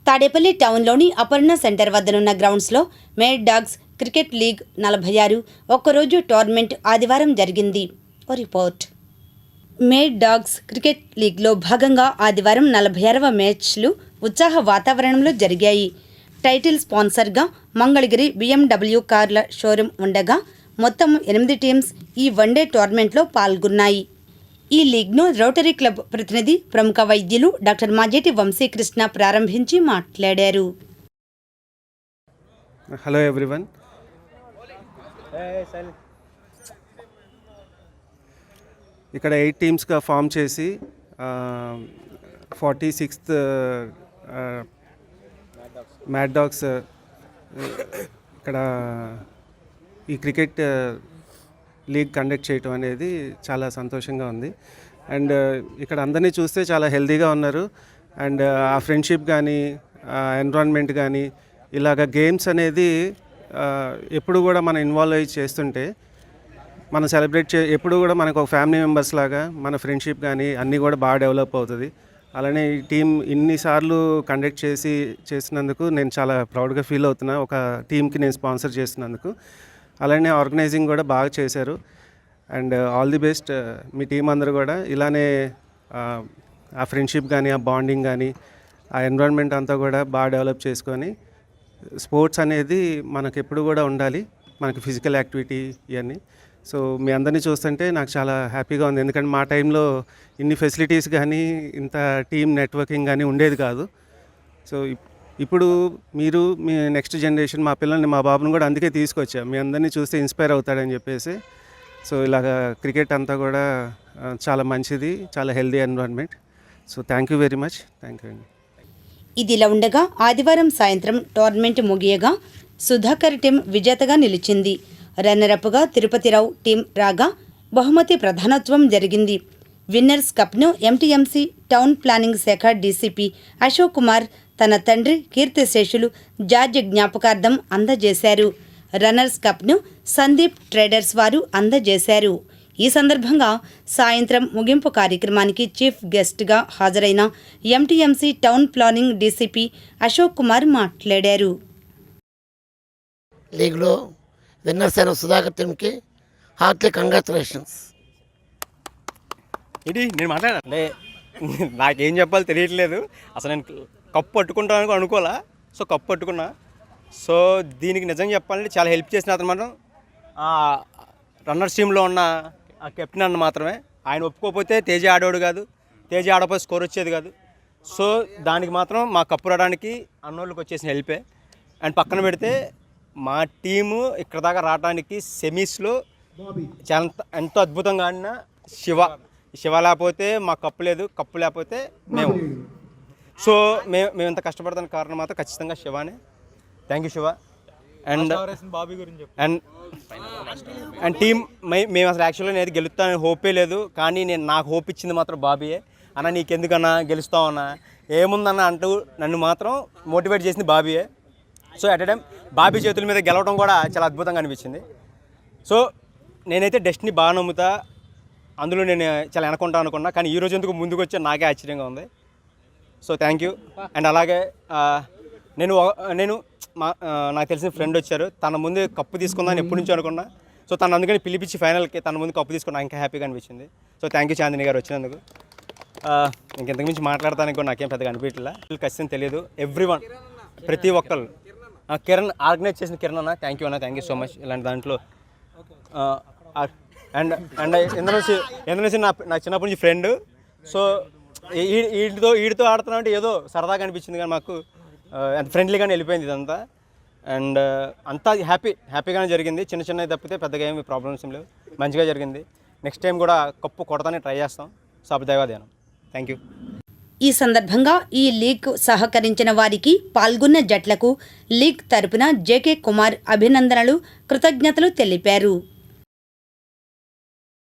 Tadepalli టౌన్లోని Aparna centre వద్దనున్న గ్రౌండ్స్లో made dogs cricket league 46 ఒక్కరోజు టోర్నమెంట్ ఆదివారం జరిగింది. రిపోర్ట్. మేడ్ డాగ్స్ క్రికెట్ లీగ్లో భాగంగా ఆదివారం 46వ మ్యాచ్లు ఉత్సాహ వాతావరణంలో జరిగాయి. టైటిల్ స్పాన్సర్గా మంగళగిరి BMW కార్ల షోరూం ఉండగా మొత్తం 8 టీమ్స్ ఈ వన్డే టోర్నమెంట్లో పాల్గొన్నాయి. ఈ లీగ్ను రోటరీ క్లబ్ ప్రతినిధి ప్రముఖ వైద్యులు డాక్టర్ మాజేటి వంశీకృష్ణ ప్రారంభించి మాట్లాడారు. Hello everyone. ఇక్కడ 8 టీమ్స్గా ఫామ్ చేసి 46th మ్యాడ్ డాగ్స్ ఇక్కడ ఈ క్రికెట్ లీగ్ కండక్ట్ చేయటం అనేది చాలా సంతోషంగా ఉంది. అండ్ ఇక్కడ అందరినీ చూస్తే చాలా హెల్తీగా ఉన్నారు. అండ్ ఆ ఫ్రెండ్షిప్ కానీ ఎన్విరాన్మెంట్ కానీ ఇలాగ గేమ్స్ అనేది ఎప్పుడు కూడా మనం ఇన్వాల్వ్ అయ్యి చేస్తుంటే మనం సెలబ్రేట్ ఎప్పుడు కూడా మనకు ఒక ఫ్యామిలీ మెంబర్స్ లాగా మన ఫ్రెండ్షిప్ కానీ అన్నీ కూడా బాగా డెవలప్ అవుతుంది. అలానే ఈ టీం ఇన్నిసార్లు కండక్ట్ చేసినందుకు నేను చాలా ప్రౌడ్గా ఫీల్ అవుతున్నా. ఒక టీంకి నేను స్పాన్సర్ చేసినందుకు. అలానే ఆర్గనైజింగ్ కూడా బాగా చేశారు. And all the best. Me team అందరూ కూడా ఇలానే ఆ ఫ్రెండ్షిప్ కానీ ఆ బాండింగ్ కానీ ఆ ఎన్విరాన్మెంట్ అంతా కూడా బాగా డెవలప్ చేసుకొని స్పోర్ట్స్ అనేది మనకు ఎప్పుడు కూడా ఉండాలి, మనకి ఫిజికల్ యాక్టివిటీ ఇవన్నీ. సో మీ అందరినీ చూస్తుంటే నాకు చాలా హ్యాపీగా ఉంది. ఎందుకంటే మా టైంలో ఇన్ని ఫెసిలిటీస్ కానీ ఇంత టీమ్ నెట్వర్కింగ్ కానీ ఉండేది కాదు. సో ఇప్పుడు మీరు మీ నెక్స్ట్ జనరేషన్ మా పిల్లల్ని మా బాబుని కూడా అందుకే తీసుకొచ్చా, మీ అందరినీ చూస్తే ఇన్స్పైర్ అవుతాడని చెప్పేసి. సో ఇలాగ క్రికెట్ అంతా కూడా చాలా మంచిది, చాలా healthy environment. So thank you very much. Thank you అండి. ఇదిలా ఉండగా ఆదివారం సాయంత్రం టోర్నమెంట్ ముగియగా సుధాకర్ టీం విజేతగా నిలిచింది. రన్నరప్గా తిరుపతిరావు టీం రాగా బహుమతి ప్రధానత్వం జరిగింది. విన్నర్స్ కప్ను MTMC టౌన్ ప్లానింగ్ శాఖ DCP అశోక్ కుమార్ తన తండ్రి కీర్తిశేషులు జార్జ్ జ్ఞాపకార్థం అందజేశారు. రన్నర్స్ కప్ను సందీప్ ట్రేడర్స్ వారు అందజేశారు. ఈ సందర్భంగా సాయంత్రం ముగింపు కార్యక్రమానికి చీఫ్ గెస్ట్గా హాజరైన MTMC town planning DCP Ashok Kumar మాట్లాడారు. లీగ్లో విన్నర్స్ అయిన సుధాకర్ టీంకి హార్ట్లీ కంగ్రాచులేషన్స్. ఇది నేను మాట్లాడాలి, నాకేం చెప్పాలో తెలియట్లేదు. అసలు నేను కప్పు పట్టుకుంటాను అనుకోలే. సో కప్పు పట్టుకున్నా. సో దీనికి నిజంగా చెప్పాలంటే చాలా హెల్ప్ చేసిన అతను మాత్రం రన్నర్స్ టీంలో ఉన్న ఆ కెప్టెన్ అన్న మాత్రమే. ఆయన ఒప్పుకోకపోతే తేజ ఆడేవాడు కాదు, తేజ ఆడపోతే స్కోర్ వచ్చేది కాదు. సో దానికి మాత్రం మా కప్పు రావడానికి అన్నోళ్ళకి వచ్చేసిన హెల్పే. అండ్ పక్కన పెడితే మా టీము ఇక్కడ దాకా రావడానికి సెమీస్లో చాలా ఎంతో అద్భుతంగా ఆడిన శివ లేకపోతే మా కప్పు లేదు, కప్పు లేకపోతే మేము. సో మేము ఇంత కష్టపడడానికి కారణం మాత్రం ఖచ్చితంగా శివానే. Thank you Shiva. And and team మేము అసలు యాక్చువల్గా నేను గెలుస్తానని హోపే లేదు, కానీ నాకు హోప్ ఇచ్చింది మాత్రం బాబీయే. అన్న నీకెందుకన్నా గెలుస్తావన్నా, ఏముందన్న అంటూ నన్ను మాత్రం మోటివేట్ చేసింది బాబీయే. So at a time Bobby చేతుల మీద గెలవడం కూడా చాలా అద్భుతంగా అనిపించింది. సో నేనైతే డెస్టినీ బాగా నమ్ముతా, అందులో నేను చాలా వెనకుంటా అనుకున్నా, కానీ ఈరోజు ఎందుకు ముందుకు వచ్చి నాకే ఆశ్చర్యంగా ఉంది. So thank you. అండ్ అలాగే నాకు తెలిసిన ఫ్రెండ్ వచ్చారు, తన ముందు కప్పు తీసుకుందామని ఎప్పటి నుంచో అనుకున్నా. సో తను అందుకని పిలిపించి ఫైనల్కి తన ముందు కప్పు తీసుకున్నా, ఇంకా హ్యాపీగా అనిపించింది. సో థ్యాంక్ యూ చాందిని గారు వచ్చినందుకు. ఇంకెంతకు మించి మాట్లాడతానికి కూడా నాకేం పెద్దగా అనిపించట్లా. ఖచ్చితంగా తెలియదు ఎవ్రీవన్, ప్రతి ఒక్కరు. కిరణ్ ఆర్గనైజ్ చేసిన కిరణ్ అన్న థ్యాంక్ యూ అన్న, థ్యాంక్ యూ సో మచ్. ఇలాంటి దాంట్లో అండ్ ఎందుకు నా చిన్నప్పటి నుంచి ఫ్రెండ్. సో వీడితో ఆడుతున్నా అంటే ఏదో సరదాగా అనిపించింది, కానీ మాకు అంత ఫ్రెండ్లీగానే వెళ్ళిపోయింది ఇదంతా. అండ్ అంతా హ్యాపీగానే జరిగింది. చిన్న తప్పితే పెద్దగా ఏమి ప్రాబ్లమ్స్ ఏం లేవు, మంచిగా జరిగింది. నెక్స్ట్ టైం కూడా కప్పు కొడతానే ట్రై చేస్తాం. సాబుదైవాధ్యానం. Thank you. ఈ సందర్భంగా ఈ లీగ్ సహకరించిన వారికి, పాల్గొన్న జట్లకు లీగ్ తరపున JK కుమార్ అభినందనలు, కృతజ్ఞతలు తెలిపారు.